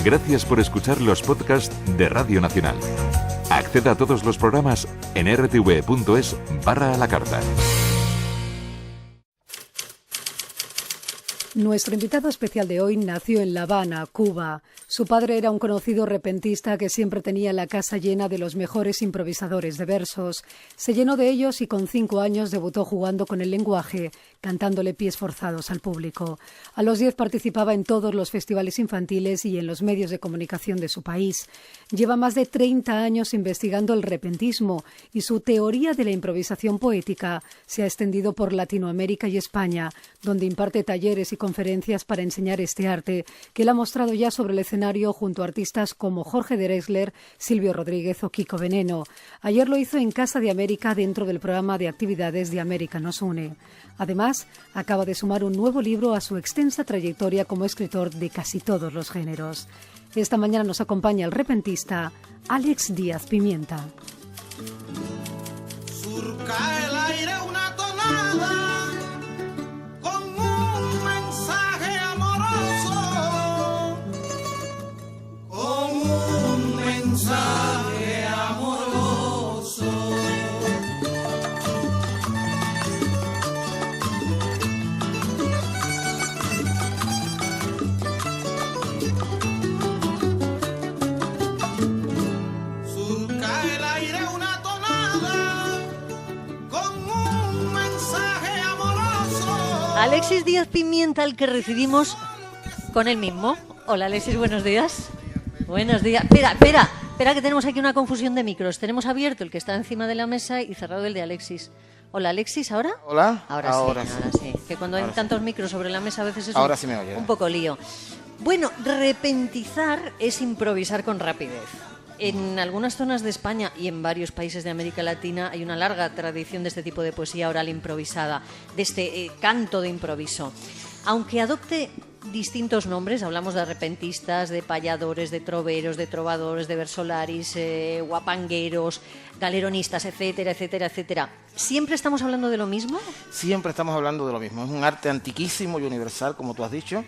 Gracias por escuchar los podcasts de Radio Nacional. Acceda a todos los programas en rtv.es/a la carta. Nuestro invitado especial de hoy nació en La Habana, Cuba. Su padre era un conocido repentista que siempre tenía la casa llena de los mejores improvisadores de versos. Se llenó de ellos y con 5 años debutó jugando con el lenguaje, cantándole pies forzados al público. A los 10 participaba en todos los festivales infantiles y en los medios de comunicación de su país. Lleva más de 30 años investigando el repentismo y su teoría de la improvisación poética se ha extendido por Latinoamérica y España, donde imparte talleres y conferencias para enseñar este arte, que él ha mostrado ya sobre el escenario junto a artistas como Jorge Drexler, Silvio Rodríguez o Kiko Veneno. Ayer lo hizo en Casa de América dentro del programa de actividades de América nos une. Además, acaba de sumar un nuevo libro a su extensa trayectoria como escritor de casi todos los géneros. Esta mañana nos acompaña el repentista Alex Díaz Pimienta. Surca el aire una tonada con un mensaje amoroso, con un mensaje amoroso. Surca el aire una tonada con un mensaje amoroso. Alexis Díaz Pimienta, el que recibimos con él mismo. Hola Alexis, buenos días. Buenos días. Espera, que tenemos aquí una confusión de micros. Tenemos abierto el que está encima de la mesa y cerrado el de Alexis. Hola Alexis, ¿ahora? Hola. Ahora sí. Que cuando hay tantos micros sobre la mesa a veces es Ahora sí me oye. un poco lío. Bueno, repentizar es improvisar con rapidez. En algunas zonas de España y en varios países de América Latina hay una larga tradición de este tipo de poesía oral improvisada, de este canto de improviso. Aunque adopte distintos nombres, hablamos de repentistas, de payadores, de troveros, de trovadores, de versolaris, guapangueros, galeronistas, etcétera, etcétera, etcétera. ¿Siempre estamos hablando de lo mismo? Siempre estamos hablando de lo mismo. Es un arte antiquísimo y universal, como tú has dicho.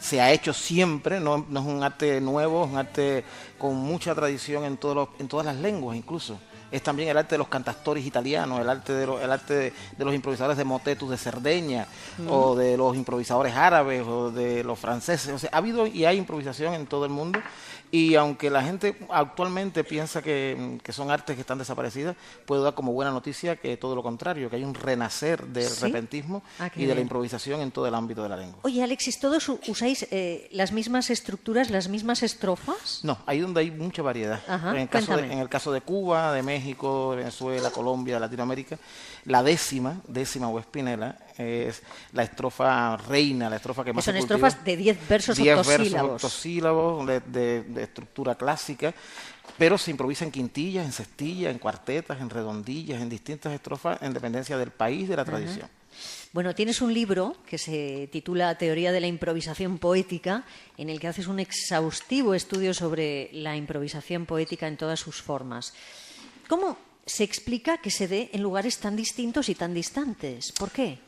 Se ha hecho siempre, no es un arte nuevo, es un arte con mucha tradición en todas las lenguas incluso. Es también el arte de los cantastores italianos, el arte de los improvisadores de motetus de Cerdeña, o de los improvisadores árabes, o de los franceses. O sea, ha habido y hay improvisación en todo el mundo, y aunque la gente actualmente piensa que son artes que están desaparecidas, puedo dar como buena noticia que todo lo contrario, que hay un renacer del repentismo y de la improvisación en todo el ámbito de la lengua. Oye, Alexis, ¿todos usáis las mismas estructuras, las mismas estrofas? No, ahí donde hay mucha variedad. Ajá, En el caso de Cuba, de México, de Venezuela, Colombia, Latinoamérica, la décima o espinela es la estrofa reina, la estrofa que más se cultiva. Son estrofas de 10 versos 10 octosílabos. versos octosílabos de estructura clásica, pero se improvisa en quintillas, en sextillas, en cuartetas, en redondillas, en distintas estrofas en dependencia del país, de la tradición. Bueno, tienes un libro que se titula Teoría de la improvisación poética, en el que haces un exhaustivo estudio sobre la improvisación poética en todas sus formas. ¿Cómo se explica que se dé en lugares tan distintos y tan distantes? ¿Por qué?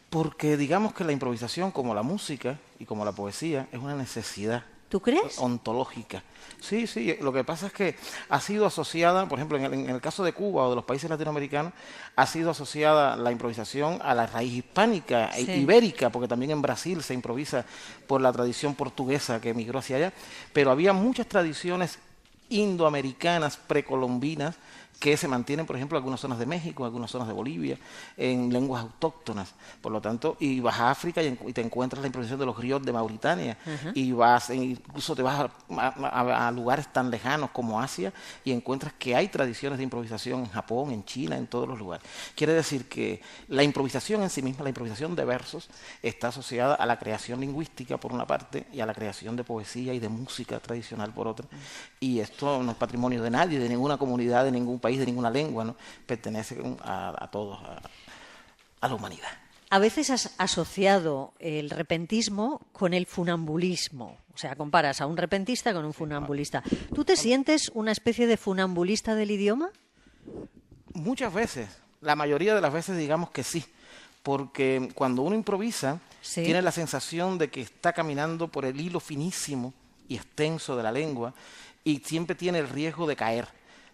Porque digamos que la improvisación, como la música y como la poesía, es una necesidad. ¿Tú crees? Ontológica. Sí, lo que pasa es que ha sido asociada, por ejemplo, en el caso de Cuba o de los países latinoamericanos, ha sido asociada la improvisación a la raíz hispánica, ibérica, porque también en Brasil se improvisa por la tradición portuguesa que emigró hacia allá, pero había muchas tradiciones indoamericanas, precolombinas, que se mantienen, por ejemplo, en algunas zonas de México, en algunas zonas de Bolivia, en lenguas autóctonas. Por lo tanto, y vas a África y te encuentras la improvisación de los griots de Mauritania, y incluso te vas a lugares tan lejanos como Asia y encuentras que hay tradiciones de improvisación en Japón, en China, en todos los lugares. Quiere decir que la improvisación en sí misma, la improvisación de versos, está asociada a la creación lingüística por una parte y a la creación de poesía y de música tradicional por otra. Y esto no es patrimonio de nadie, de ninguna comunidad, de ningún país, de ninguna lengua, ¿no? Pertenece a todos, a la humanidad. A veces has asociado el repentismo con el funambulismo. O sea, comparas a un repentista con un funambulista. ¿Tú te sientes una especie de funambulista del idioma? Muchas veces. La mayoría de las veces digamos que sí. Porque cuando uno improvisa, tiene la sensación de que está caminando por el hilo finísimo y extenso de la lengua y siempre tiene el riesgo de caer.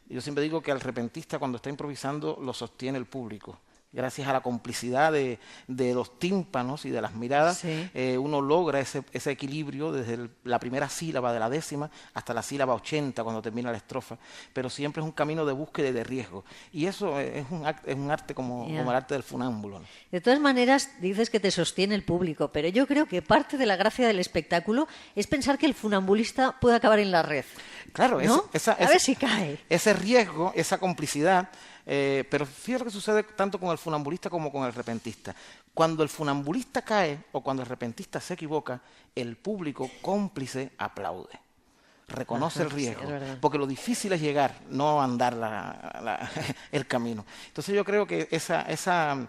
Yo siempre digo que al repentista cuando está improvisando lo sostiene el público. Gracias a la complicidad de los tímpanos y de las miradas, Sí. Uno logra ese equilibrio desde la primera sílaba de la décima hasta la sílaba 80 cuando termina la estrofa, pero siempre es un camino de búsqueda y de riesgo. Y eso es un arte como el arte del funámbulo, ¿no? De todas maneras, dices que te sostiene el público, pero yo creo que parte de la gracia del espectáculo es pensar que el funambulista puede acabar en la red. Claro, ¿no? A ver si cae. Ese riesgo, esa complicidad, pero fíjate lo que sucede tanto con el funambulista como con el repentista. Cuando el funambulista cae o cuando el repentista se equivoca, el público cómplice aplaude. Reconoce el riesgo, sí, es verdad. porque lo difícil es llegar, no andar el camino. Entonces yo creo que esa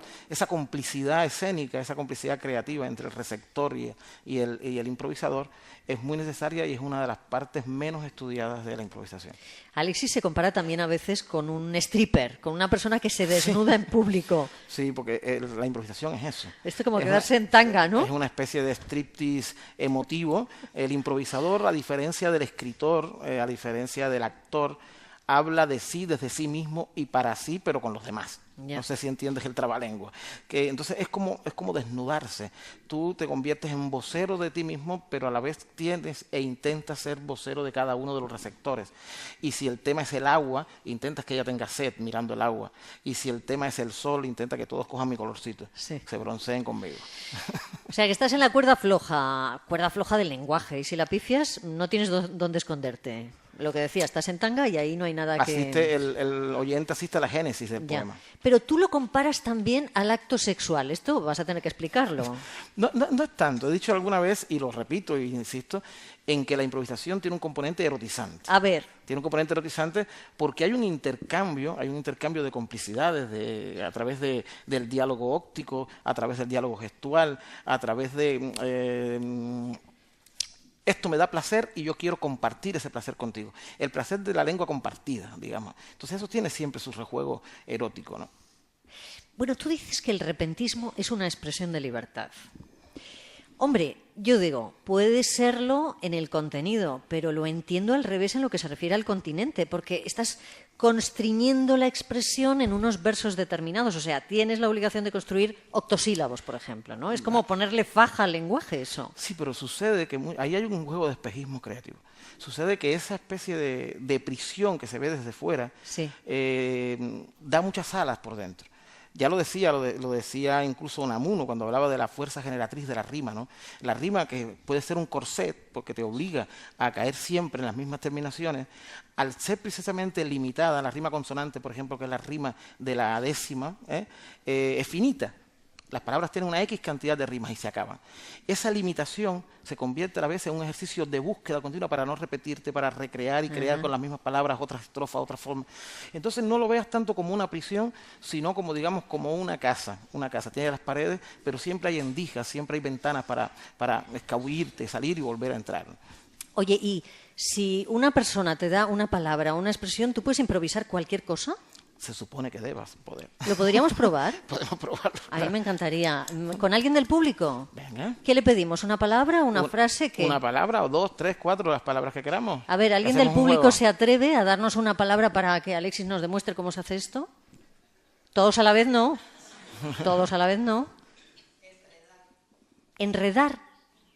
complicidad escénica, esa complicidad creativa entre el receptor y el improvisador es muy necesaria y es una de las partes menos estudiadas de la improvisación. Alexis se compara también a veces con un stripper, con una persona que se desnuda en público. Sí, porque la improvisación es eso. Esto como Es quedarse en tanga, ¿no? Es una especie de striptease emotivo. El improvisador, a diferencia del escritor, a diferencia del actor, habla de sí, desde sí mismo y para sí, pero con los demás. Ya. No sé si entiendes el trabalengua. Entonces es como desnudarse. Tú te conviertes en vocero de ti mismo, pero a la vez tienes e intentas ser vocero de cada uno de los receptores. Y si el tema es el agua, intentas que ella tenga sed mirando el agua. Y si el tema es el sol, intenta que todos cojan mi colorcito. Sí. Se bronceen conmigo. O sea, que estás en la cuerda floja del lenguaje. Y si la pifias, no tienes dónde esconderte. Lo que decía, estás en tanga y ahí no hay nada que... El oyente asiste a la génesis del Ya. poema. Pero tú lo comparas también al acto sexual. Esto vas a tener que explicarlo. No es tanto. He dicho alguna vez, y lo repito e insisto, en que la improvisación tiene un componente erotizante. A ver, Tiene un componente erotizante porque hay un intercambio de complicidades a través del diálogo óptico, a través del diálogo gestual, a través de... esto me da placer y yo quiero compartir ese placer contigo. El placer de la lengua compartida, digamos. Entonces eso tiene siempre su rejuego erótico, ¿no? bueno, tú dices que el repentismo es una expresión de libertad. Hombre, yo digo, puede serlo en el contenido, pero lo entiendo al revés en lo que se refiere al continente, porque estás constriñendo la expresión en unos versos determinados. O sea, tienes la obligación de construir octosílabos, por ejemplo, ¿no? Es como ponerle faja al lenguaje, eso. Sí, pero sucede que ahí hay un juego de espejismo creativo. Sucede que esa especie de prisión que se ve desde fuera Sí. Da muchas alas por dentro. Ya lo decía incluso Unamuno cuando hablaba de la fuerza generatriz de la rima, ¿no? La rima, que puede ser un corset porque te obliga a caer siempre en las mismas terminaciones, al ser precisamente limitada, la rima consonante, por ejemplo, que es la rima de la décima, es finita. Las palabras tienen una X cantidad de rimas y se acaban. Esa limitación se convierte a la vez en un ejercicio de búsqueda continua para no repetirte, para recrear y crear con las mismas palabras otras estrofas, otras formas. Entonces no lo veas tanto como una prisión, sino como, digamos, como una casa. Una casa tiene las paredes, pero siempre hay endijas, siempre hay ventanas para escabullirte, salir y volver a entrar. Oye, y si una persona te da una palabra, una expresión, ¿tú puedes improvisar cualquier cosa? Se supone que debas poder. ¿Lo podríamos probar? Podemos probarlo. A mí me encantaría. ¿Con alguien del público? Venga. ¿Qué le pedimos? ¿Una palabra? ¿Una frase? ¿Qué? Una palabra o dos, tres, cuatro, las palabras que queramos. A ver, ¿alguien Hacemos del un público juego. se atreve a darnos una palabra para que Alexis nos demuestre cómo se hace esto? ¿Todos a la vez no? ¿Todos a la vez no? Enredar.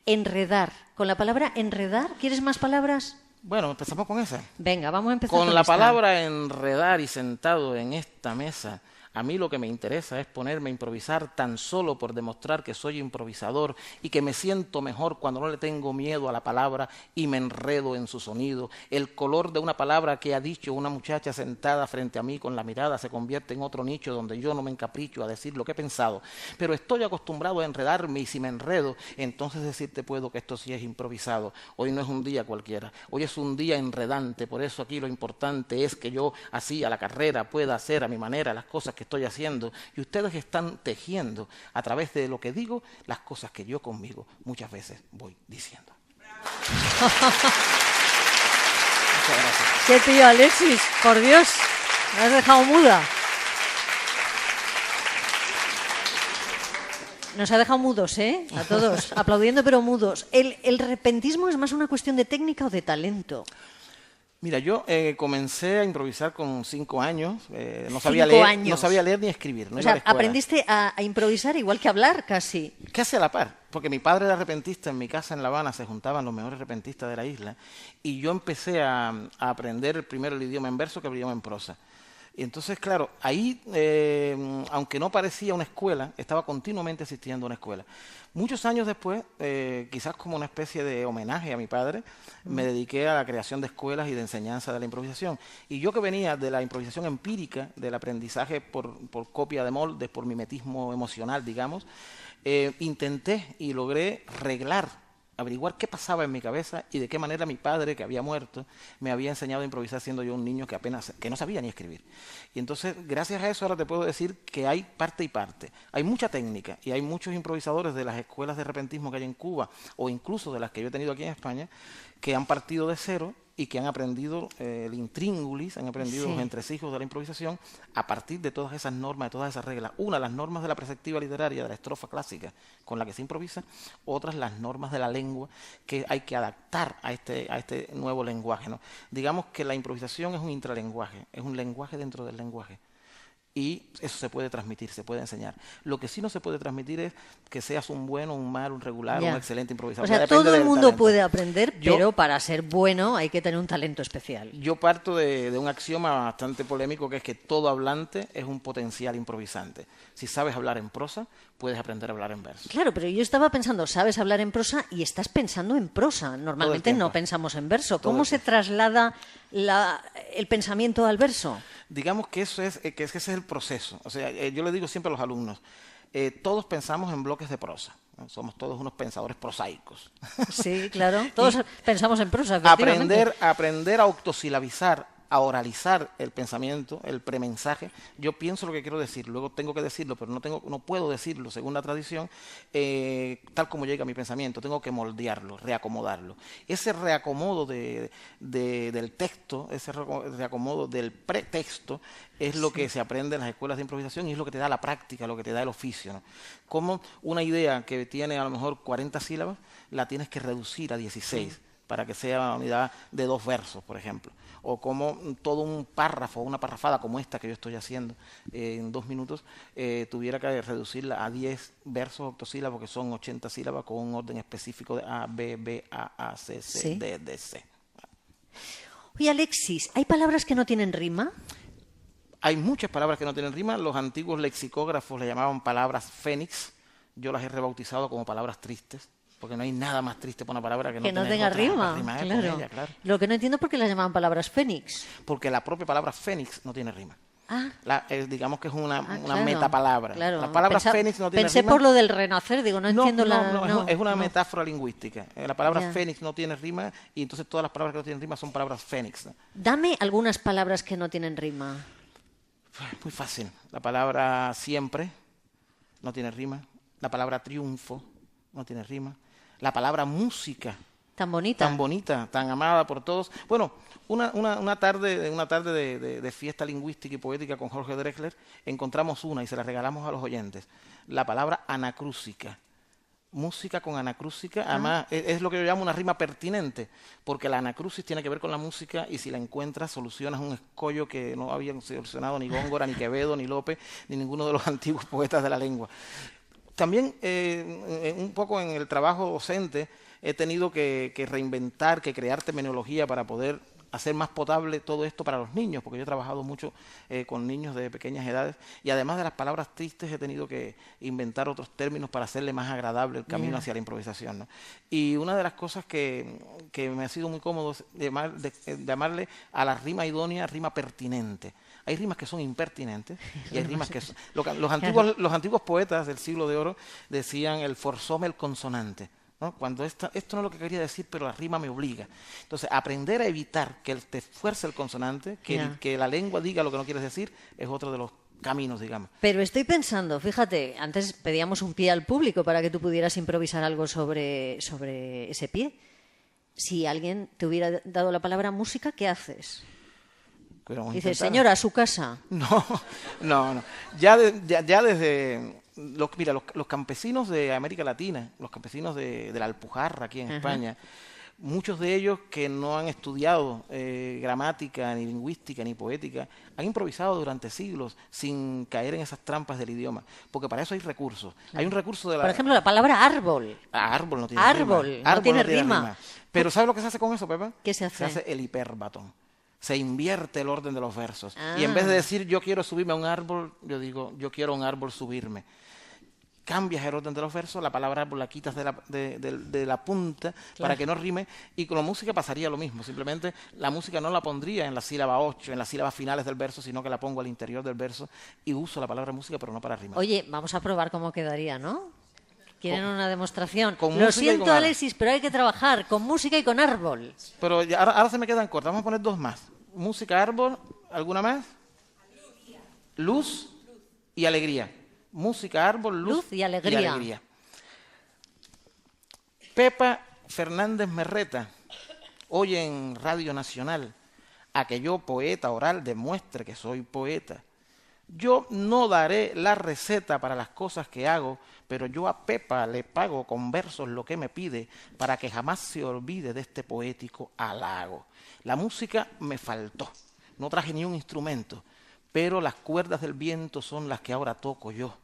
Enredar. Con la palabra enredar, ¿quieres más palabras? Bueno, empezamos con esa. Venga, vamos a empezar Con la esta. palabra enredar y sentado en esta mesa, a mí lo que me interesa es ponerme a improvisar tan solo por demostrar que soy improvisador y que me siento mejor cuando no le tengo miedo a la palabra y me enredo en su sonido. El color de una palabra que ha dicho una muchacha sentada frente a mí con la mirada se convierte en otro nicho donde yo no me encapricho a decir lo que he pensado. Pero estoy acostumbrado a enredarme y si me enredo, entonces decirte puedo que esto sí es improvisado. Hoy no es un día cualquiera, hoy es un día enredante. Por eso aquí lo importante es que yo así a la carrera pueda hacer a mi manera las cosas que estoy haciendo y ustedes están tejiendo a través de lo que digo las cosas que yo conmigo muchas veces voy diciendo. Muchas gracias. ¿Qué tío, Alexis? Por Dios, me has dejado muda. Nos ha dejado mudos, ¿eh? A todos, aplaudiendo pero mudos. ¿El repentismo es más una cuestión de técnica o de talento? Mira, yo comencé a improvisar con 5 años, no 5 sabía años. leer ni escribir. No O iba a sea, la escuela. aprendiste a improvisar igual que a hablar casi. Casi a la par, porque mi padre era repentista, en mi casa en La Habana se juntaban los mejores repentistas de la isla, y yo empecé a aprender primero el idioma en verso que el idioma en prosa. Y entonces, claro, ahí, aunque no parecía una escuela, estaba continuamente asistiendo a una escuela. Muchos años después, quizás como una especie de homenaje a mi padre, me dediqué a la creación de escuelas y de enseñanza de la improvisación. Y yo que venía de la improvisación empírica, del aprendizaje por copia de moldes, por mimetismo emocional, digamos, intenté y logré averiguar qué pasaba en mi cabeza y de qué manera mi padre, que había muerto, me había enseñado a improvisar siendo yo un niño que no sabía ni escribir. Y entonces, gracias a eso, ahora te puedo decir que hay parte y parte. Hay mucha técnica y hay muchos improvisadores de las escuelas de repentismo que hay en Cuba, o incluso de las que yo he tenido aquí en España, que han partido de cero y que han aprendido el intríngulis, han aprendido los entresijos de la improvisación a partir de todas esas normas, de todas esas reglas. Una, las normas de la perspectiva literaria, de la estrofa clásica con la que se improvisa; otras, las normas de la lengua que hay que adaptar a este nuevo lenguaje, ¿no? Digamos que la improvisación es un intralenguaje, es un lenguaje dentro del lenguaje. Y eso se puede transmitir, se puede enseñar. Lo que sí no se puede transmitir es que seas un bueno, un malo, un regular, un excelente improvisador. O sea, depende todo el del mundo talento. puede aprender, pero para ser bueno hay que tener un talento especial. Yo parto de un axioma bastante polémico, que es que todo hablante es un potencial improvisante. Si sabes hablar en prosa, puedes aprender a hablar en verso. Claro, pero yo estaba pensando, sabes hablar en prosa y estás pensando en prosa. Normalmente no pensamos en verso. ¿Cómo se traslada el pensamiento al verso? Digamos que ese es el proceso. O sea, yo le digo siempre a los alumnos, todos pensamos en bloques de prosa, ¿no? Somos todos unos pensadores prosaicos. Sí, claro. Todos pensamos en prosa, efectivamente. Aprender a octosilabizar, a oralizar el pensamiento, el premensaje. Yo pienso lo que quiero decir, luego tengo que decirlo, pero no puedo decirlo según la tradición, tal como llega mi pensamiento. Tengo que moldearlo, reacomodarlo. Ese reacomodo del texto, ese reacomodo del pretexto, es lo que se aprende en las escuelas de improvisación y es lo que te da la práctica, lo que te da el oficio, ¿no? Como una idea que tiene a lo mejor 40 sílabas, la tienes que reducir a 16 para que sea una unidad de 2 versos, por ejemplo. O como todo un párrafo, una parrafada como esta que yo estoy haciendo en 2 minutos, tuviera que reducirla a 10 versos octosílabos, que son 80 sílabas, con un orden específico de A, B, B, A, C, C, D, D, C. Oye, Alexis, ¿hay palabras que no tienen rima? Hay muchas palabras que no tienen rima. Los antiguos lexicógrafos le llamaban palabras fénix. Yo las he rebautizado como palabras tristes, porque no hay nada más triste para una palabra que no tenga rima. Claro. Con ella, claro. Lo que no entiendo es por qué las llamaban palabras fénix. Porque la propia palabra fénix no tiene rima. Digamos que es una claro, metapalabra. Claro. La palabra fénix no tiene rima. Pensé por lo del renacer, digo, no entiendo es una metáfora lingüística. La palabra fénix no tiene rima y entonces todas las palabras que no tienen rima son palabras fénix, ¿no? Dame algunas palabras que no tienen rima. Muy fácil. La palabra siempre no tiene rima. La palabra triunfo no tiene rima. La palabra música. Tan bonita. Tan bonita, tan amada por todos. Bueno, una tarde de fiesta lingüística y poética con Jorge Drexler, encontramos una y se la regalamos a los oyentes. La palabra anacrúsica. Música con anacrúsica, además es lo que yo llamo una rima pertinente, porque la anacrusis tiene que ver con la música y si la encuentras solucionas un escollo que no habían solucionado ni Góngora, ni Quevedo, ni Lope, ni ninguno de los antiguos poetas de la lengua. También un poco en el trabajo docente he tenido que reinventar, que crear terminología para poder hacer más potable todo esto para los niños, porque yo he trabajado mucho con niños de pequeñas edades y además de las palabras tristes he tenido que inventar otros términos para hacerle más agradable el camino hacia la improvisación, ¿no? Y una de las cosas que me ha sido muy cómodo es llamarle a la rima idónea rima pertinente. Hay rimas que son impertinentes y hay rimas que son... Los antiguos poetas del siglo de oro decían el forzóme el consonante, ¿no? Cuando esto no es lo que quería decir, pero la rima me obliga. Entonces, aprender a evitar que te fuerce el consonante, que la lengua diga lo que no quieres decir, es otro de los caminos, digamos. Pero estoy pensando, fíjate, antes pedíamos un pie al público para que tú pudieras improvisar algo sobre ese pie. Si alguien te hubiera dado la palabra música, ¿qué haces? Dices, señora, a su casa. No. Ya desde Los campesinos de América Latina, los campesinos de la Alpujarra aquí en España, muchos de ellos que no han estudiado gramática, ni lingüística, ni poética, han improvisado durante siglos sin caer en esas trampas del idioma, porque para eso hay recursos. Hay un recurso de la... Por ejemplo, la palabra árbol. Árbol no tiene Árbol, rima. no tiene rima. Pero ¿sabes lo que se hace con eso, Pepa? ¿Qué se hace? Se hace el hiperbatón. Se invierte el orden de los versos. Y en vez de decir yo quiero subirme a un árbol, yo digo yo quiero a un árbol subirme. Cambias el orden de los versos, la palabra árbol la quitas de la punta para que no rime, y con la música pasaría lo mismo. Simplemente la música no la pondría en la sílaba 8, en las sílabas finales del verso, sino que la pongo al interior del verso y uso la palabra música, pero no para rimar. Oye, vamos a probar cómo quedaría, ¿no? ¿Quieren una demostración? Con Lo música y siento, con Alexis, pero hay que trabajar con música y con árbol. Pero ya, ahora se me quedan cortas, vamos a poner dos más. Música, árbol, ¿alguna más? Luz y alegría. Música, árbol, luz y alegría. Pepa Fernández Merreta, hoy en Radio Nacional, a que yo, poeta oral, demuestre que soy poeta. Yo no daré la receta para las cosas que hago, pero yo a Pepa le pago con versos lo que me pide para que jamás se olvide de este poético halago. La música me faltó, no traje ni un instrumento, pero las cuerdas del viento son las que ahora toco yo.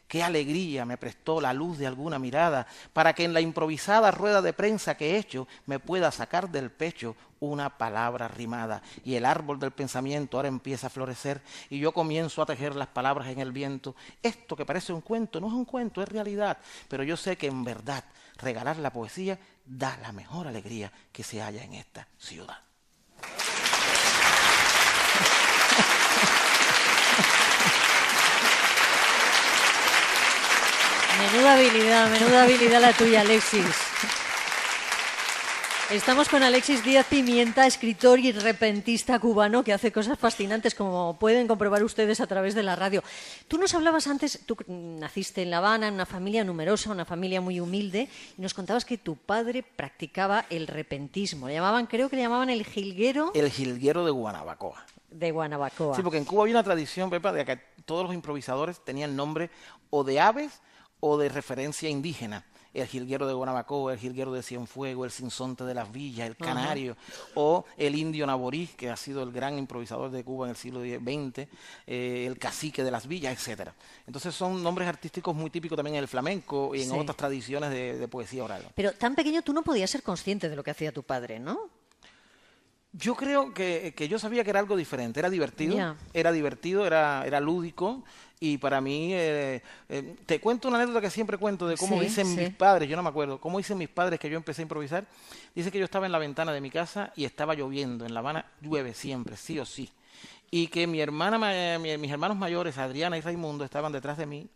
Qué alegría me prestó la luz de alguna mirada para que en la improvisada rueda de prensa que he hecho me pueda sacar del pecho una palabra rimada. Y el árbol del pensamiento ahora empieza a florecer y yo comienzo a tejer las palabras en el viento. Esto que parece un cuento no es un cuento, es realidad, pero yo sé que en verdad regalar la poesía da la mejor alegría que se halla en esta ciudad. Menuda habilidad la tuya, Alexis. Estamos con Alexis Díaz Pimienta, escritor y repentista cubano que hace cosas fascinantes, como pueden comprobar ustedes a través de la radio. Tú nos hablabas antes, tú naciste en La Habana, en una familia numerosa, una familia muy humilde, y nos contabas que tu padre practicaba el repentismo. Creo que le llamaban el jilguero. El jilguero de Guanabacoa. De Guanabacoa. Sí, porque en Cuba había una tradición, Pepa, de que todos los improvisadores tenían nombre o de aves o de referencia indígena. El jilguero de Guanabacoa, el jilguero de Cienfuegos, el sinsonte de las villas, el canario, o el indio Naborí, que ha sido el gran improvisador de Cuba en el siglo XX, el cacique de las villas, etcétera. Entonces son nombres artísticos muy típicos también en el flamenco y en otras tradiciones de poesía oral. Pero tan pequeño tú no podías ser consciente de lo que hacía tu padre, ¿no? Yo creo que yo sabía que era algo diferente, era divertido, era lúdico, y para mí, te cuento una anécdota que siempre cuento de cómo dicen mis padres, yo no me acuerdo, cómo dicen mis padres que yo empecé a improvisar. Dice que yo estaba en la ventana de mi casa y estaba lloviendo, en La Habana llueve siempre, sí o sí, y que mis hermanos mayores, Adriana y Raimundo, estaban detrás de mí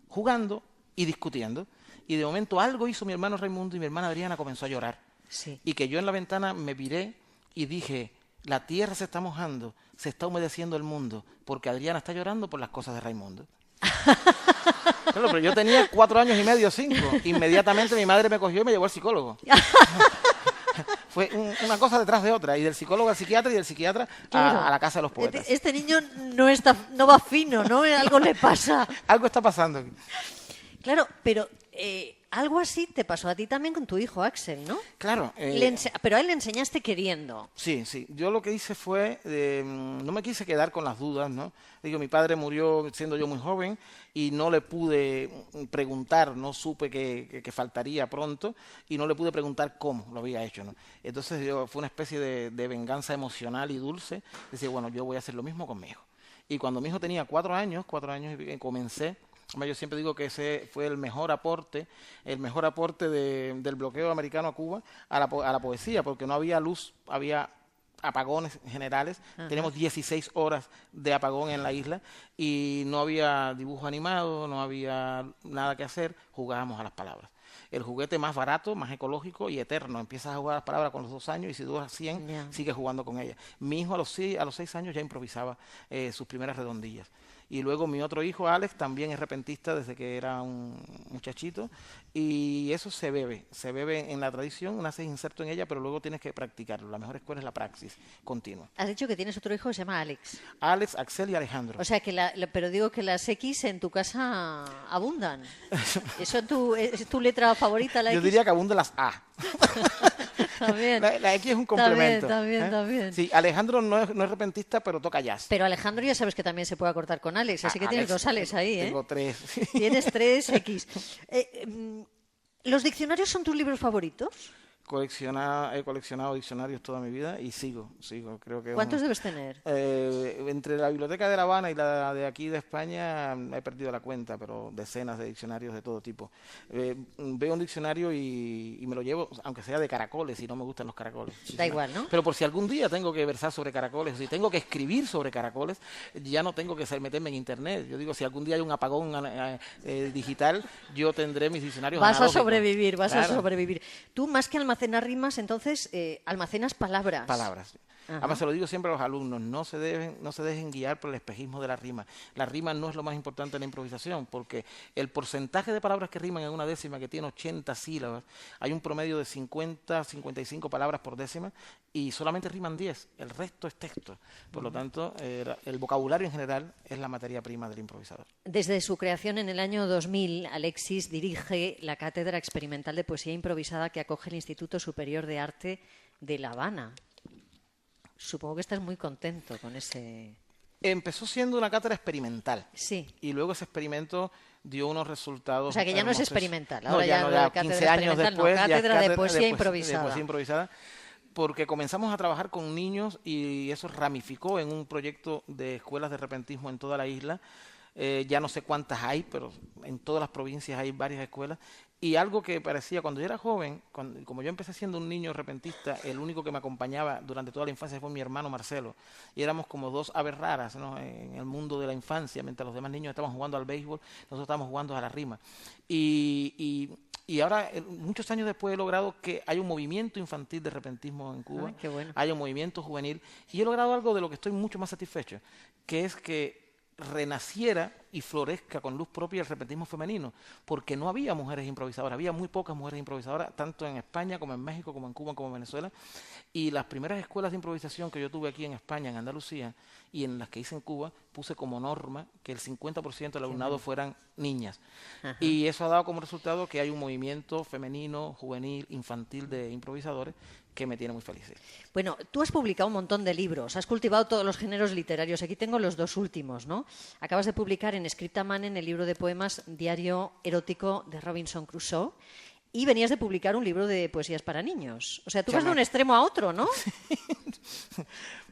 jugando y discutiendo, y de momento algo hizo mi hermano Raimundo y mi hermana Adriana comenzó a llorar, y que yo en la ventana me viré y dije, la tierra se está mojando, se está humedeciendo el mundo, porque Adriana está llorando por las cosas de Raimundo. Claro, pero yo tenía 4 años y medio, 5. Inmediatamente mi madre me cogió y me llevó al psicólogo. Fue una cosa detrás de otra, y del psicólogo al psiquiatra y del psiquiatra a la casa de los poetas. Este niño no va fino, ¿no? Algo le pasa. Algo está pasando. Claro, pero algo así te pasó a ti también con tu hijo Axel, ¿no? Claro. Pero a él le enseñaste queriendo. Sí. Yo lo que hice fue, no me quise quedar con las dudas, ¿no? Digo, mi padre murió siendo yo muy joven y no le pude preguntar, no supe que faltaría pronto y no le pude preguntar cómo lo había hecho, ¿no? Entonces fue una especie de venganza emocional y dulce. Decía, bueno, yo voy a hacer lo mismo con mi hijo. Y cuando mi hijo tenía 4 años, comencé. Yo siempre digo que ese fue el mejor aporte del bloqueo americano a Cuba a la poesía, porque no había luz, había apagones generales. Tenemos 16 horas de apagón en la isla y no había dibujo animado, no había nada que hacer, jugábamos a las palabras. El juguete más barato, más ecológico y eterno. Empiezas a jugar a las palabras con los 2 años y si duras 100, sigues jugando con ellas. Mi hijo a los 6 años ya improvisaba sus primeras redondillas. Y luego mi otro hijo, Alex, también es repentista desde que era un muchachito. Y eso se bebe en la tradición, naces inserto en ella, pero luego tienes que practicarlo. La mejor escuela es la praxis continua. Has dicho que tienes otro hijo que se llama Alex. Alex, Axel y Alejandro. O sea, que pero digo que las X en tu casa abundan. ¿Eso es tu letra favorita, la Yo X? diría que abundan las A. También. La X es un complemento. También. Sí, Alejandro no es repentista, pero toca jazz. Pero Alejandro ya sabes que también se puede acortar con Alex, así que tienes dos Alex ahí, ¿eh? Tengo 3. Tienes 3 X. ¿Los diccionarios son tus libros favoritos? He coleccionado diccionarios toda mi vida y sigo. Creo que ¿Cuántos debes tener? Entre la Biblioteca de La Habana y la de aquí de España he perdido la cuenta, pero decenas de diccionarios de todo tipo. Veo un diccionario y me lo llevo, aunque sea de caracoles, y no me gustan los caracoles. Da igual, ¿no? Pero por si algún día tengo que versar sobre caracoles, si tengo que escribir sobre caracoles, ya no tengo que meterme en internet. Yo digo, si algún día hay un apagón digital, yo tendré mis diccionarios Vas a analógicos. a sobrevivir. Tú, más que almacenar rimas, entonces almacenas palabras. Palabras. Ajá. Además, se lo digo siempre a los alumnos, no se dejen guiar por el espejismo de la rima. La rima no es lo más importante en la improvisación, porque el porcentaje de palabras que riman en una décima, que tiene 80 sílabas, hay un promedio de 50, 55 palabras por décima, y solamente riman 10, el resto es texto. Por lo tanto, el vocabulario en general es la materia prima del improvisador. Desde su creación en el año 2000, Alexis dirige la Cátedra Experimental de Poesía Improvisada que acoge el Instituto Superior de Arte de La Habana. Supongo que estás muy contento con ese... Empezó siendo una cátedra experimental. Sí. Y luego ese experimento dio unos resultados. O sea, que ya no es hermosos. experimental. No, Ahora ya no, ya cátedra 15 años experimental, después. no, ya es cátedra de poesía de improvisada. poesía improvisada. Porque comenzamos a trabajar con niños y eso ramificó en un proyecto de escuelas de repentismo en toda la isla. Ya no sé cuántas hay, pero en todas las provincias hay varias escuelas. Y algo que parecía, cuando yo era joven, como yo empecé siendo un niño repentista, el único que me acompañaba durante toda la infancia fue mi hermano Marcelo. Y éramos como dos aves raras, ¿no?, en el mundo de la infancia. Mientras los demás niños estaban jugando al béisbol, nosotros estábamos jugando a la rima. Y ahora, muchos años después, he logrado que haya un movimiento infantil de repentismo en Cuba. Ay, qué bueno. Haya un movimiento juvenil. Y he logrado algo de lo que estoy mucho más satisfecho, que es que renaciera y florezca con luz propia el repentismo femenino, porque no había mujeres improvisadoras, había muy pocas mujeres improvisadoras, tanto en España como en México, como en Cuba, como en Venezuela, y las primeras escuelas de improvisación que yo tuve aquí en España, en Andalucía, y en las que hice en Cuba, puse como norma que el 50% del alumnado fueran niñas. Ajá. Y eso ha dado como resultado que hay un movimiento femenino, juvenil, infantil de improvisadores que me tiene muy feliz. Sí. Bueno, tú has publicado un montón de libros, has cultivado todos los géneros literarios. Aquí tengo los dos últimos, ¿no? Acabas de publicar en Scriptamanen el libro de poemas Diario erótico de Robinson Crusoe y venías de publicar un libro de poesías para niños. O sea, tú vas de un extremo a otro, ¿no?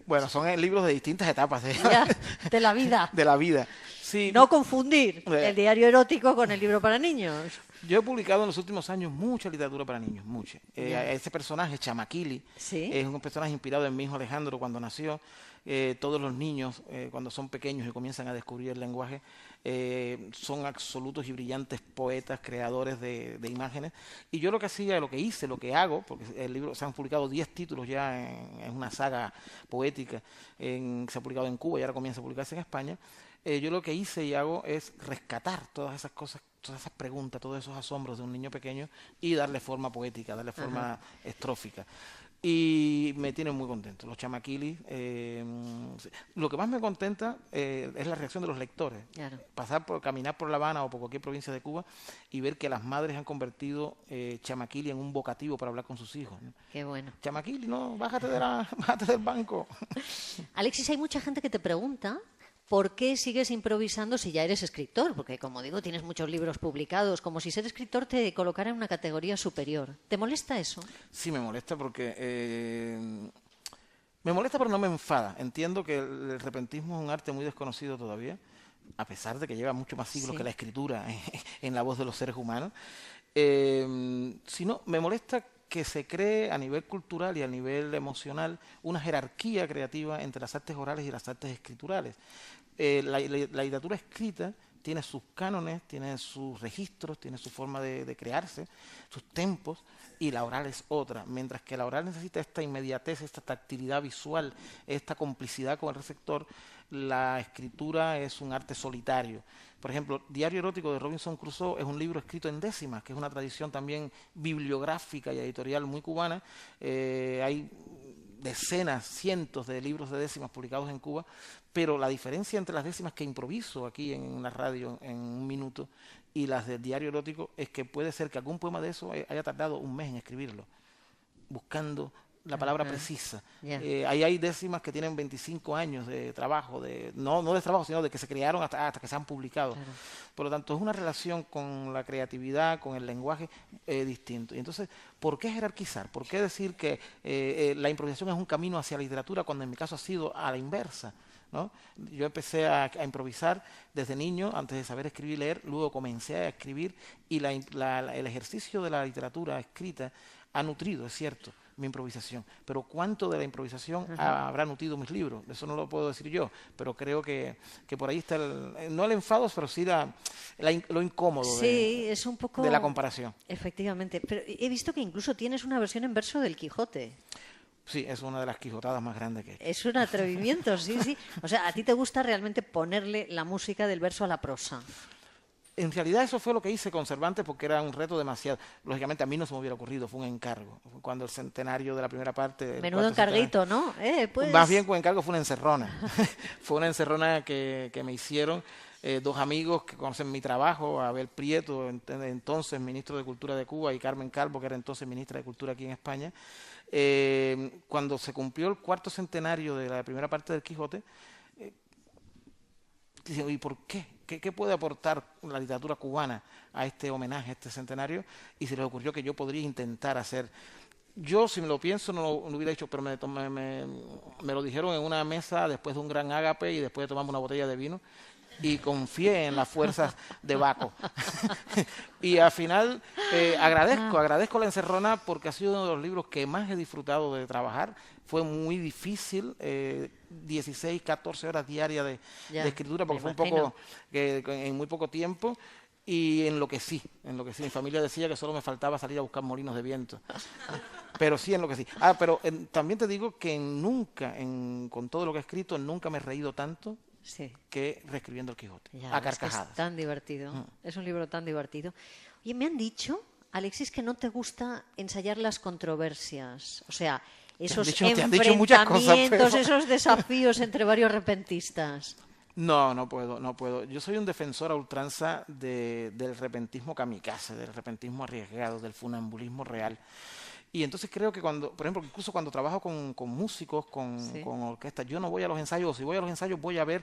Bueno, son libros de distintas etapas Ya, de la vida. de la vida. Sí. No confundir el diario erótico con el libro para niños. Yo he publicado en los últimos años mucha literatura para niños, mucha. Ese personaje, Chamaquili, ¿Sí? es un personaje inspirado en mi hijo Alejandro cuando nació. Todos los niños, cuando son pequeños y comienzan a descubrir el lenguaje, son absolutos y brillantes poetas, creadores de imágenes. Y yo lo que hago, porque el libro, se han publicado 10 títulos ya en una saga poética, se ha publicado en Cuba y ahora comienza a publicarse en España. Yo lo que hice y hago es rescatar todas esas cosas, todas esas preguntas, todos esos asombros de un niño pequeño y darle forma poética, darle forma estrófica. Y me tienen muy contento. Los Chamaquilis, lo que más me contenta es la reacción de los lectores. Claro. Caminar por La Habana o por cualquier provincia de Cuba y ver que las madres han convertido Chamaquili en un vocativo para hablar con sus hijos, ¿no? Qué bueno. Chamaquili, no, bájate del banco. Alexis, hay mucha gente que te pregunta ¿por qué sigues improvisando si ya eres escritor? Porque, como digo, tienes muchos libros publicados, como si ser escritor te colocara en una categoría superior. ¿Te molesta eso? Sí, me molesta porque... me molesta pero no me enfada. Entiendo que el repentismo es un arte muy desconocido todavía, a pesar de que lleva mucho más siglos que la escritura en la voz de los seres humanos. Sino, me molesta que se cree a nivel cultural y a nivel emocional una jerarquía creativa entre las artes orales y las artes escriturales. La literatura escrita tiene sus cánones, tiene sus registros, tiene su forma de crearse, sus tempos, y la oral es otra, mientras que la oral necesita esta inmediatez, esta tactilidad visual, esta complicidad con el receptor. La escritura es un arte solitario. Por ejemplo, Diario erótico de Robinson Crusoe es un libro escrito en décimas, que es una tradición también bibliográfica y editorial muy cubana. Hay decenas, cientos de libros de décimas publicados en Cuba, pero la diferencia entre las décimas que improviso aquí en la radio en un minuto y las del Diario erótico es que puede ser que algún poema de eso haya tardado un mes en escribirlo, buscando la palabra precisa. Ahí hay décimas que tienen 25 años de trabajo, no de trabajo, sino de que se crearon hasta que se han publicado. Claro. Por lo tanto, es una relación con la creatividad, con el lenguaje distinto. Y entonces, ¿por qué jerarquizar? ¿Por qué decir que la improvisación es un camino hacia la literatura cuando en mi caso ha sido a la inversa? ¿No? Yo empecé a improvisar desde niño, antes de saber escribir y leer, luego comencé a escribir y el ejercicio de la literatura escrita ha nutrido, es cierto, mi improvisación, pero ¿cuánto de la improvisación habrá nutrido mis libros? Eso no lo puedo decir yo, pero creo que por ahí está no el enfado, pero sí lo incómodo es un poco de la comparación. Efectivamente, pero he visto que incluso tienes una versión en verso del Quijote. Sí, es una de las quijotadas más grandes que he hecho. Es un atrevimiento, sí. O sea, ¿a ti te gusta realmente ponerle la música del verso a la prosa? En realidad eso fue lo que hice con Cervantes porque era un reto demasiado. Lógicamente a mí no se me hubiera ocurrido, fue un encargo. Cuando el centenario de la primera parte... Menudo encarguito, ¿no? Pues... Más bien con encargo fue una encerrona. Fue una encerrona que me hicieron dos amigos que conocen mi trabajo, Abel Prieto, entonces ministro de Cultura de Cuba, y Carmen Calvo, que era entonces ministra de Cultura aquí en España. Cuando se cumplió el 4º centenario de la primera parte del Quijote, dicen, ¿y por qué? ¿Qué puede aportar la literatura cubana a este homenaje, a este centenario? Y se les ocurrió que yo podría intentar hacer... Yo, si me lo pienso, no lo hubiera hecho, pero me lo dijeron en una mesa después de un gran ágape y después de tomarme una botella de vino, y confié en las fuerzas de Baco. Y al final agradezco la encerrona porque ha sido uno de los libros que más he disfrutado de trabajar. Fue muy difícil, 16, 14 horas diarias de escritura, porque fue un poco en muy poco tiempo. Y enloquecí. Mi familia decía que solo me faltaba salir a buscar molinos de viento. Pero sí enloquecí. Pero también te digo que nunca, con todo lo que he escrito, nunca me he reído tanto que reescribiendo el Quijote. A carcajadas. Es tan divertido. Es un libro tan divertido. Oye, me han dicho, Alexis, que no te gusta ensayar las controversias. O sea, esos enfrentamientos, esos desafíos entre varios repentistas. No puedo. Yo soy un defensor a ultranza del repentismo kamikaze, del repentismo arriesgado, del funambulismo real. Y entonces creo que por ejemplo, incluso cuando trabajo con músicos, con orquestas, yo no voy a los ensayos. Si voy a los ensayos voy a ver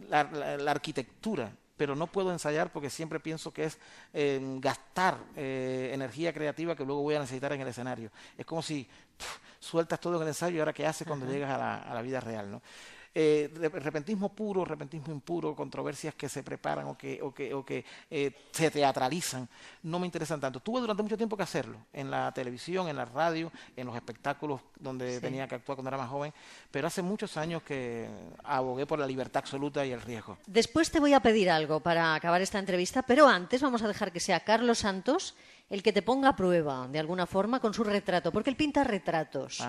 la arquitectura, pero no puedo ensayar porque siempre pienso que es gastar energía creativa que luego voy a necesitar en el escenario. Es como si sueltas todo en el ensayo y ahora qué haces cuando llegas a la vida real, ¿no? Repentismo puro, repentismo impuro, controversias que se preparan o que se teatralizan, no me interesan tanto. Tuve durante mucho tiempo que hacerlo, en la televisión, en la radio, en los espectáculos donde tenía que actuar cuando era más joven, pero hace muchos años que abogué por la libertad absoluta y el riesgo. Después te voy a pedir algo para acabar esta entrevista, pero antes vamos a dejar que sea Carlos Santos el que te ponga a prueba, de alguna forma, con su retrato, porque él pinta retratos,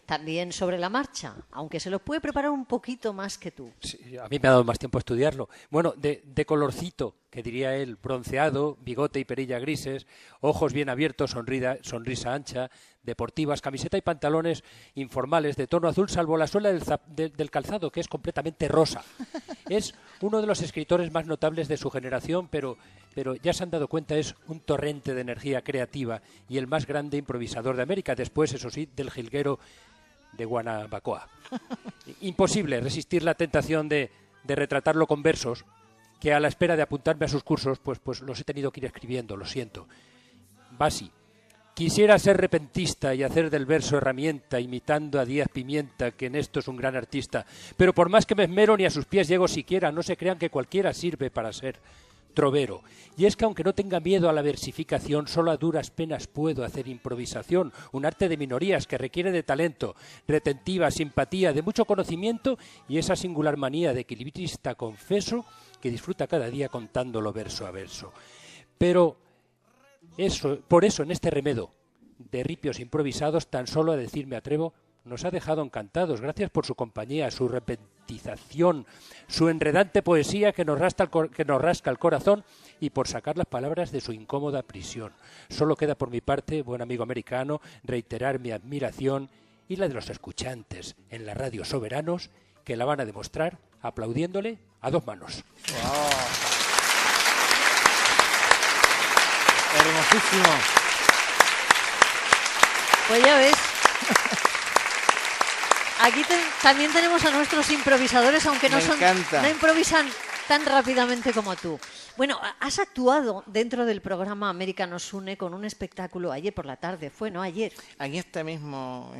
también sobre la marcha, aunque se los puede preparar un poquito más que tú. Sí, a mí me ha dado más tiempo a estudiarlo. Bueno, de colorcito, que diría él, bronceado, bigote y perilla grises, ojos bien abiertos, sonrisa ancha, deportivas, camiseta y pantalones informales de tono azul, salvo la suela del calzado, que es completamente rosa. Es uno de los escritores más notables de su generación, pero ya se han dado cuenta, es un torrente de energía creativa y el más grande improvisador de América, después, eso sí, del jilguero de Guanabacoa. Imposible resistir la tentación de retratarlo con versos, que a la espera de apuntarme a sus cursos, pues los he tenido que ir escribiendo, lo siento. Basi. Quisiera ser repentista y hacer del verso herramienta, imitando a Díaz Pimienta, que en esto es un gran artista. Pero por más que me esmero, ni a sus pies llego siquiera. No se crean que cualquiera sirve para ser trovero. Y es que aunque no tenga miedo a la versificación, solo a duras penas puedo hacer improvisación, un arte de minorías que requiere de talento, retentiva, simpatía, de mucho conocimiento y esa singular manía de equilibrista confeso que disfruta cada día contándolo verso a verso. Pero por eso en este remedo de ripios improvisados, tan solo a decir me atrevo, nos ha dejado encantados. Gracias por su compañía, su repetización, su enredante poesía que nos rasca el corazón y por sacar las palabras de su incómoda prisión. Solo queda por mi parte, buen amigo americano, reiterar mi admiración y la de los escuchantes en la radio soberanos que la van a demostrar aplaudiéndole a dos manos. Wow. Hermosísimo. Pues ya ves. Aquí también tenemos a nuestros improvisadores, aunque no improvisan tan rápidamente como tú. Bueno, has actuado dentro del programa América nos une con un espectáculo ayer por la tarde, ¿fue, no? Ayer. En este mismo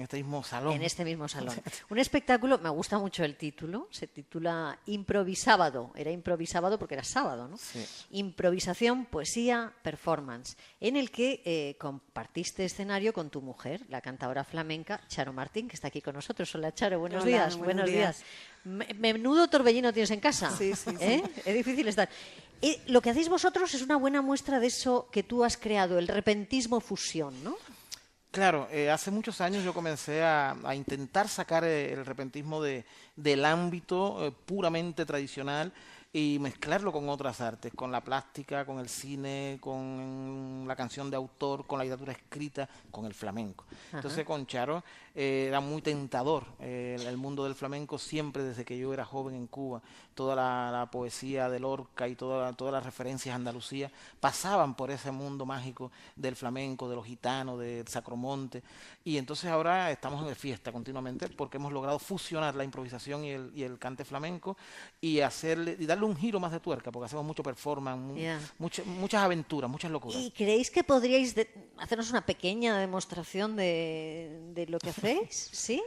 salón. En este mismo salón. Un espectáculo, me gusta mucho el título, se titula Improvisábado. Era improvisábado porque era sábado, ¿no? Sí. Improvisación, poesía, performance, en el que compartiste escenario con tu mujer, la cantadora flamenca Charo Martín, que está aquí con nosotros. Hola, Charo, buenos días. Buenos días. Menudo torbellino tienes en casa. Sí, sí, sí. Es difícil estar. Lo que hacéis vosotros es una buena muestra de eso que tú has creado, el repentismo fusión, ¿no? Claro, hace muchos años yo comencé a intentar sacar el repentismo del ámbito puramente tradicional y mezclarlo con otras artes, con la plástica, con el cine, con la canción de autor, con la literatura escrita, con el flamenco. Ajá. Entonces con Charo era muy tentador el mundo del flamenco, siempre desde que yo era joven en Cuba. Toda la poesía de Lorca y todas las referencias a Andalucía pasaban por ese mundo mágico del flamenco, de los gitanos, del Sacromonte. Y entonces ahora estamos de fiesta continuamente porque hemos logrado fusionar la improvisación y el cante flamenco y darle un giro más de tuerca, porque hacemos mucho performance, muchas aventuras, muchas locuras. ¿Y creéis que podríais hacernos una pequeña demostración de lo que hacéis? ¿Sí?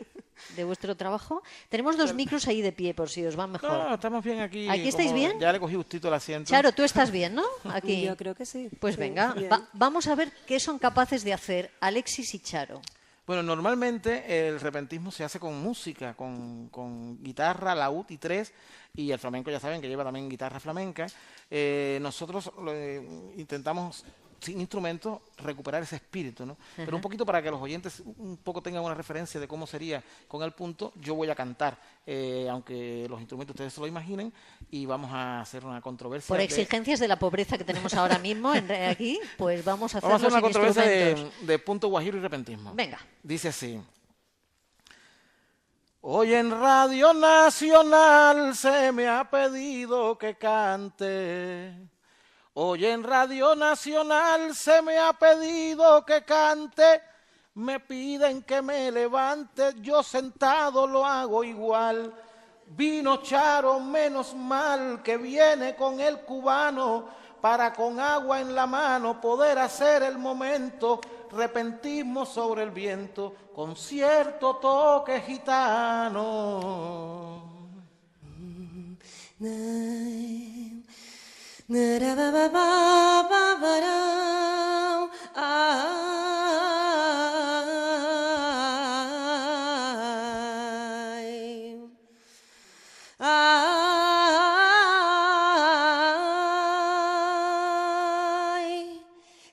¿De vuestro trabajo? Tenemos dos micros ahí de pie, por si os van mejor. No, estamos bien aquí. ¿Aquí estáis bien? Ya le cogí gustito el asiento. Charo, tú estás bien, ¿no? Aquí. Yo creo que sí. Pues sí, venga, vamos a ver qué son capaces de hacer Alexis y Charo. Bueno, normalmente el repentismo se hace con música, con guitarra, laúd y tres, y el flamenco ya saben que lleva también guitarra flamenca. Nosotros intentamos, sin instrumentos, recuperar ese espíritu, ¿no? Uh-huh. Pero un poquito para que los oyentes un poco tengan una referencia de cómo sería con el punto, yo voy a cantar, aunque los instrumentos ustedes se lo imaginen, y vamos a hacer una controversia. Por exigencias de la pobreza que tenemos ahora mismo aquí, pues vamos a hacer una controversia de punto guajiro y repentismo. Venga. Dice así. Hoy en Radio Nacional se me ha pedido que cante. Hoy en Radio Nacional se me ha pedido que cante. Me piden que me levante, yo sentado lo hago igual. Vino Charo, menos mal que viene con el cubano, para con agua en la mano poder hacer el momento. Repentismo sobre el viento, con cierto toque gitano.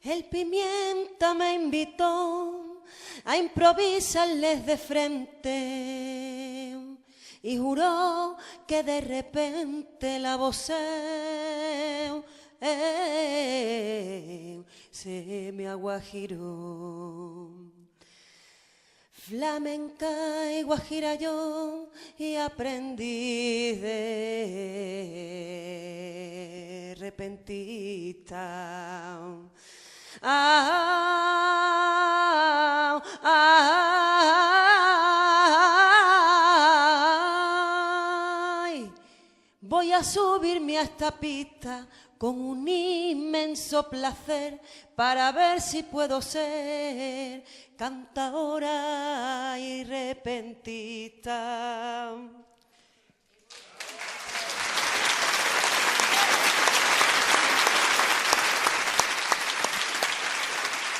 El pimienta me invitó a improvisarles de frente y juró que de repente la voz se me aguajiró. Flamenca y guajira yo y aprendí de repentista. Voy a subirme a esta pista con un inmenso placer para ver si puedo ser cantadora y repentista.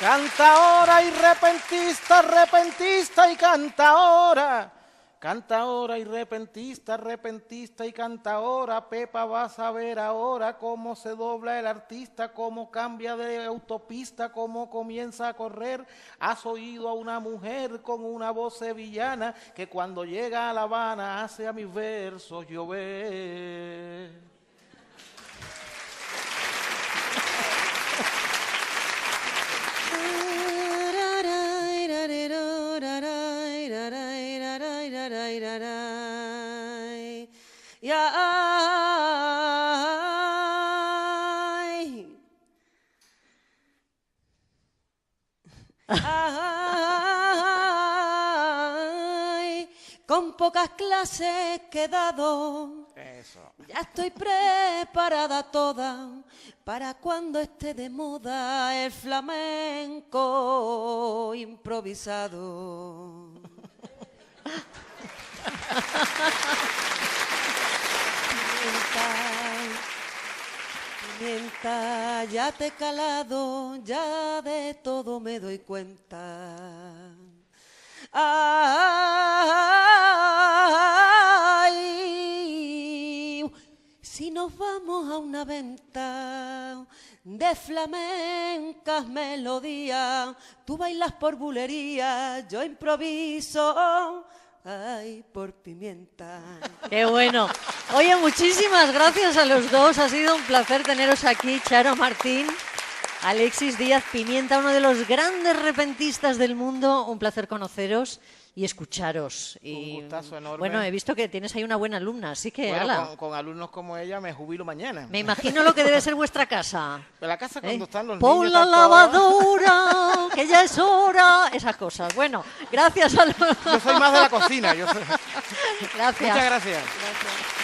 Cantaora y repentista, repentista y cantaora. Cantaora y repentista, repentista y cantaora. Pepa, vas a ver ahora cómo se dobla el artista, cómo cambia de autopista, cómo comienza a correr. Has oído a una mujer con una voz sevillana que cuando llega a La Habana hace a mis versos llover. Y ay, ay, con pocas clases que he dado, ya estoy preparada toda para cuando esté de moda el flamenco improvisado. Pimienta, ya te he calado, ya de todo me doy cuenta. Ay, si nos vamos a una venta de flamencas melodías, tú bailas por bulería, yo improviso. Ay, por pimienta. ¡Qué bueno! Oye, muchísimas gracias a los dos. Ha sido un placer teneros aquí, Charo Martín, Alexis Díaz Pimienta, uno de los grandes repentistas del mundo. Un placer conoceros y escucharos. Y, un gustazo enorme. Bueno, he visto que tienes ahí una buena alumna, así que... Bueno, con alumnos como ella me jubilo mañana. Me imagino lo que debe ser vuestra casa. La casa cuando están los ¡Pon niños... la lavadora, que ya es hora! Esas cosas. Bueno, gracias a los... Yo soy más de la cocina. Yo soy... Gracias. Muchas gracias. Gracias.